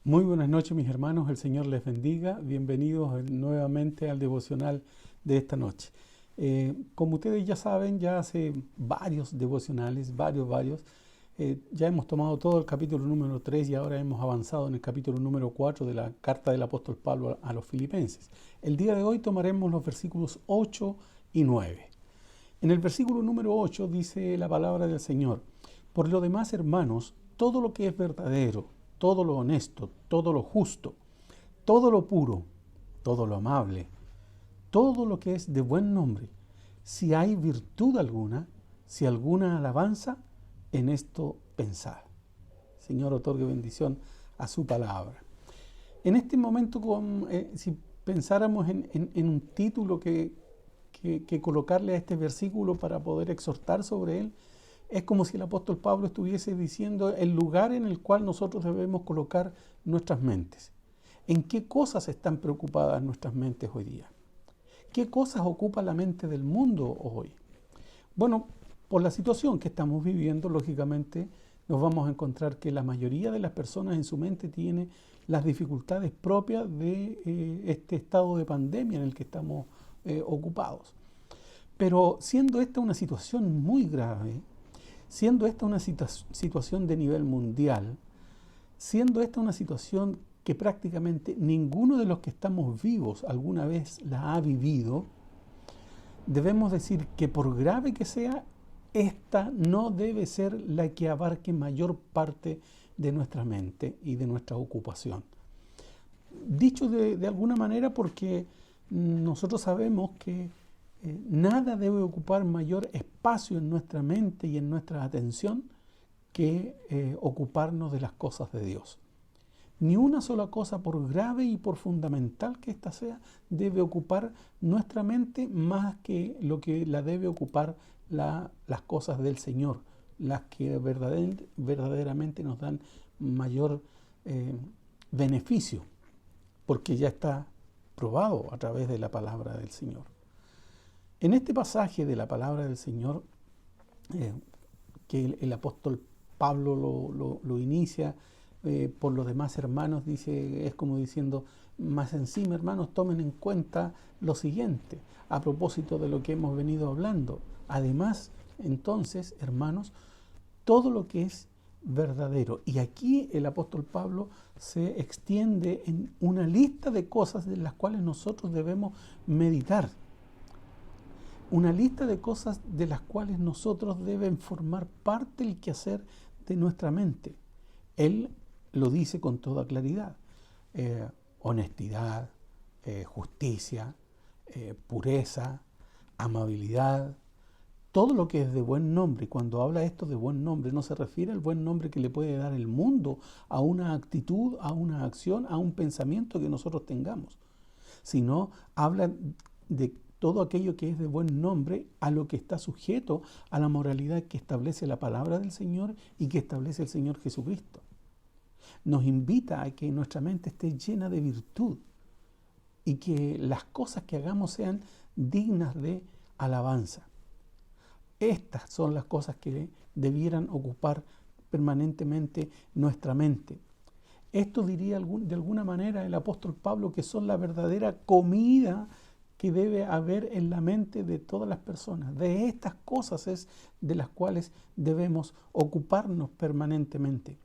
Muy buenas noches, mis hermanos, el Señor les bendiga. Bienvenidos nuevamente al devocional de esta noche. Como ustedes ya saben, ya hace varios devocionales, varios. Ya hemos tomado todo el capítulo número 3 y ahora hemos avanzado en el capítulo número 4 de la carta del apóstol Pablo a los Filipenses. El día de hoy tomaremos los versículos 8 y 9. En el versículo número 8 dice la palabra del Señor: por lo demás, hermanos, todo lo que es verdadero, todo lo honesto, todo lo justo, todo lo puro, todo lo amable, todo lo que es de buen nombre, si hay virtud alguna, si alguna alabanza, en esto pensad. Señor, otorgue bendición a su palabra. En este momento, si pensáramos en un título que colocarle a este versículo para poder exhortar sobre él, es como si el apóstol Pablo estuviese diciendo el lugar en el cual nosotros debemos colocar nuestras mentes. ¿En qué cosas están preocupadas nuestras mentes hoy día? ¿Qué cosas ocupa la mente del mundo hoy? Bueno, por la situación que estamos viviendo, lógicamente nos vamos a encontrar que la mayoría de las personas en su mente tiene las dificultades propias de este estado de pandemia en el que estamos ocupados. Pero siendo esta una situación muy grave, siendo esta una situación de nivel mundial, siendo esta una situación que prácticamente ninguno de los que estamos vivos alguna vez la ha vivido, debemos decir que por grave que sea, esta no debe ser la que abarque mayor parte de nuestra mente y de nuestra ocupación. Dicho de alguna manera porque nosotros sabemos que nada debe ocupar mayor espacio en nuestra mente y en nuestra atención que ocuparnos de las cosas de Dios. Ni una sola cosa, por grave y por fundamental que ésta sea, debe ocupar nuestra mente más que lo que la debe ocupar las cosas del Señor, las que verdaderamente nos dan mayor beneficio, porque ya está probado a través de la palabra del Señor. En este pasaje de la palabra del Señor, que el apóstol Pablo lo inicia, por los demás hermanos, dice, es como diciendo, más encima, hermanos, tomen en cuenta lo siguiente, a propósito de lo que hemos venido hablando. Además, entonces, hermanos, todo lo que es verdadero. Y aquí el apóstol Pablo se extiende en una lista de cosas de las cuales nosotros debemos meditar. Una lista de cosas de las cuales nosotros deben formar parte del quehacer de nuestra mente. Él lo dice con toda claridad. Honestidad, justicia, pureza, amabilidad, todo lo que es de buen nombre. Y cuando habla esto de buen nombre, no se refiere al buen nombre que le puede dar el mundo a una actitud, a una acción, a un pensamiento que nosotros tengamos, sino habla de todo aquello que es de buen nombre, a lo que está sujeto a la moralidad que establece la palabra del Señor y que establece el Señor Jesucristo. Nos invita a que nuestra mente esté llena de virtud y que las cosas que hagamos sean dignas de alabanza. Estas son las cosas que debieran ocupar permanentemente nuestra mente. Esto diría de alguna manera el apóstol Pablo, que son la verdadera comida que debe haber en la mente de todas las personas. De estas cosas es de las cuales debemos ocuparnos permanentemente.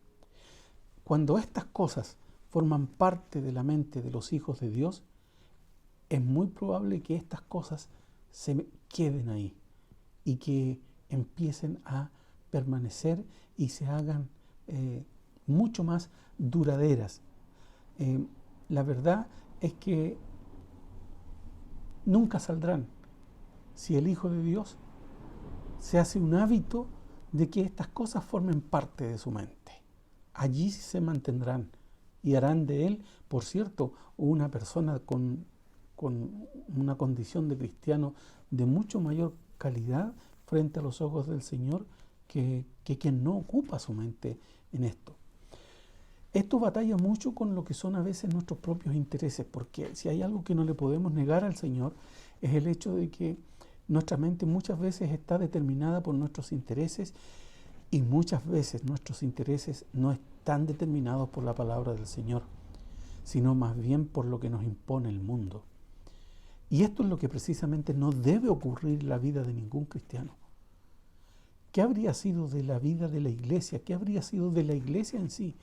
Cuando estas cosas forman parte de la mente de los hijos de Dios, es muy probable que estas cosas se queden ahí y que empiecen a permanecer y se hagan mucho más duraderas. La verdad es que nunca saldrán si el Hijo de Dios se hace un hábito de que estas cosas formen parte de su mente. Allí se mantendrán y harán de él, por cierto, una persona con una condición de cristiano de mucho mayor calidad frente a los ojos del Señor que quien no ocupa su mente en esto. Esto batalla mucho con lo que son a veces nuestros propios intereses, porque si hay algo que no le podemos negar al Señor es el hecho de que nuestra mente muchas veces está determinada por nuestros intereses y muchas veces nuestros intereses no están determinados por la palabra del Señor, sino más bien por lo que nos impone el mundo. Y esto es lo que precisamente no debe ocurrir en la vida de ningún cristiano. ¿Qué habría sido de la vida de la iglesia? ¿Qué habría sido de la iglesia en sí?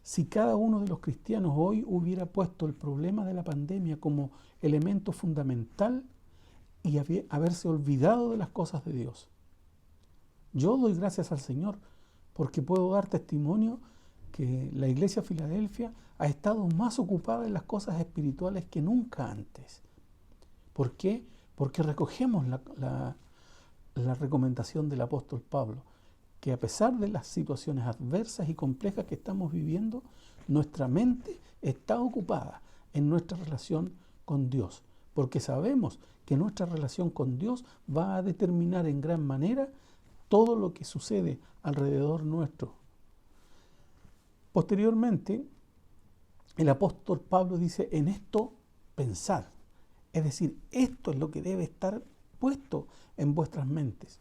Si cada uno de los cristianos hoy hubiera puesto el problema de la pandemia como elemento fundamental y haberse olvidado de las cosas de Dios. Yo doy gracias al Señor porque puedo dar testimonio que la iglesia de Filadelfia ha estado más ocupada en las cosas espirituales que nunca antes. ¿Por qué? Porque recogemos la recomendación del apóstol Pablo, que a pesar de las situaciones adversas y complejas que estamos viviendo, nuestra mente está ocupada en nuestra relación con Dios, porque sabemos que nuestra relación con Dios va a determinar en gran manera todo lo que sucede alrededor nuestro. Posteriormente, el apóstol Pablo dice, en esto pensad. Es decir, esto es lo que debe estar puesto en vuestras mentes.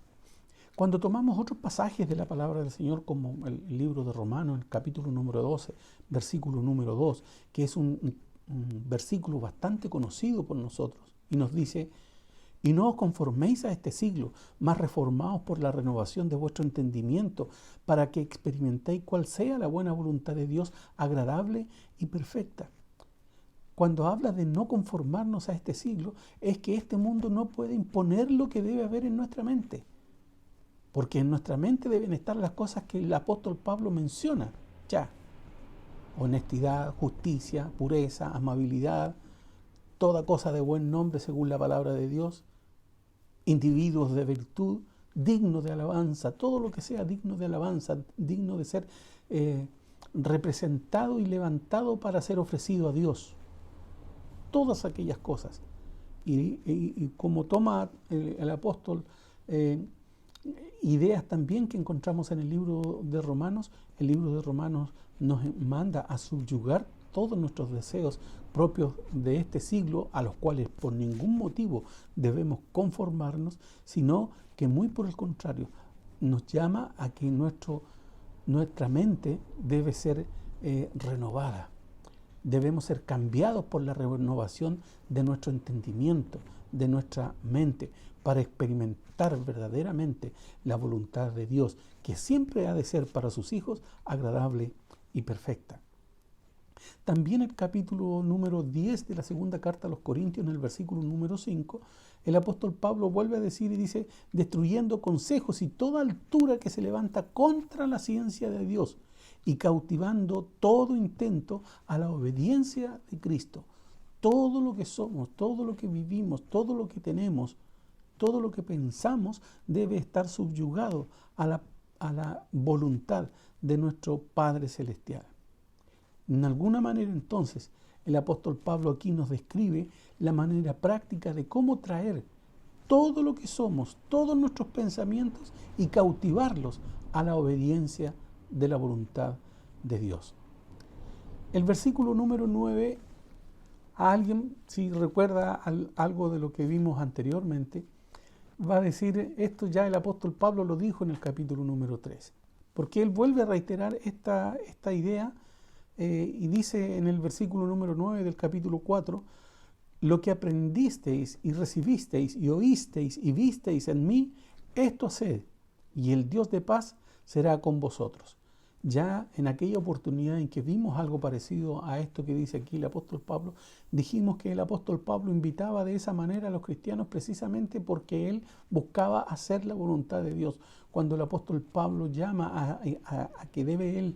Cuando tomamos otros pasajes de la palabra del Señor, como el libro de Romanos, el capítulo número 12, versículo número 2, que es un versículo bastante conocido por nosotros, y nos dice, y no os conforméis a este siglo, mas reformaos por la renovación de vuestro entendimiento, para que experimentéis cuál sea la buena voluntad de Dios, agradable y perfecta. Cuando habla de no conformarnos a este siglo, es que este mundo no puede imponer lo que debe haber en nuestra mente. Porque en nuestra mente deben estar las cosas que el apóstol Pablo menciona ya. Honestidad, justicia, pureza, amabilidad, toda cosa de buen nombre según la palabra de Dios, individuos de virtud, dignos de alabanza, todo lo que sea digno de alabanza, digno de ser representado y levantado para ser ofrecido a Dios. Todas aquellas cosas. Y como toma el apóstol ideas también que encontramos en el libro de Romanos nos manda a subyugar todos nuestros deseos propios de este siglo, a los cuales por ningún motivo debemos conformarnos, sino que muy por el contrario, nos llama a que nuestra mente debe ser renovada. Debemos ser cambiados por la renovación de nuestro entendimiento, de nuestra mente, para experimentar verdaderamente la voluntad de Dios, que siempre ha de ser para sus hijos agradable y perfecta. También el capítulo número 10 de la segunda carta a los Corintios, en el versículo número 5, el apóstol Pablo vuelve a decir y dice, destruyendo consejos y toda altura que se levanta contra la ciencia de Dios, y cautivando todo intento a la obediencia de Cristo. Todo lo que somos, todo lo que vivimos, todo lo que tenemos, todo lo que pensamos debe estar subyugado a la voluntad de nuestro Padre Celestial. En alguna manera entonces el apóstol Pablo aquí nos describe la manera práctica de cómo traer todo lo que somos, todos nuestros pensamientos y cautivarlos a la obediencia de la voluntad de Dios. El versículo número 9, a alguien, si recuerda algo de lo que vimos anteriormente, va a decir, esto ya el apóstol Pablo lo dijo en el capítulo número 3, porque él vuelve a reiterar esta idea y dice en el versículo número 9 del capítulo 4, lo que aprendisteis y recibisteis y oísteis y visteis en mí, esto haced, y el Dios de paz será con vosotros. Ya en aquella oportunidad en que vimos algo parecido a esto que dice aquí el apóstol Pablo, dijimos que el apóstol Pablo invitaba de esa manera a los cristianos precisamente porque él buscaba hacer la voluntad de Dios. Cuando el apóstol Pablo llama a que debe él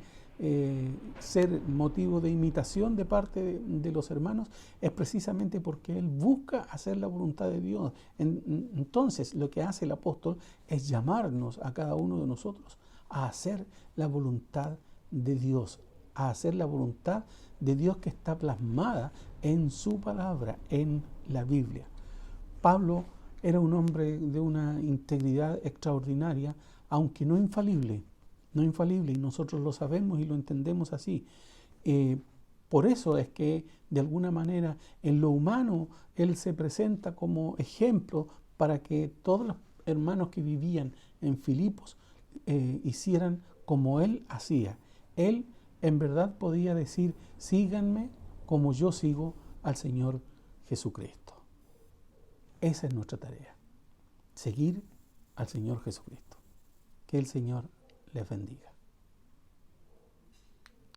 ser motivo de imitación de parte de los hermanos, es precisamente porque él busca hacer la voluntad de Dios. Entonces lo que hace el apóstol es llamarnos a cada uno de nosotros a hacer la voluntad de Dios, a hacer la voluntad de Dios que está plasmada en su palabra, en la Biblia. Pablo era un hombre de una integridad extraordinaria, aunque no infalible, y nosotros lo sabemos y lo entendemos así. Por eso es que, de alguna manera, en lo humano, él se presenta como ejemplo para que todos los hermanos que vivían en Filipos hicieran como él hacía. Él en verdad podía decir, síganme como yo sigo al Señor Jesucristo. Esa es nuestra tarea, seguir al Señor Jesucristo. Que el Señor les bendiga.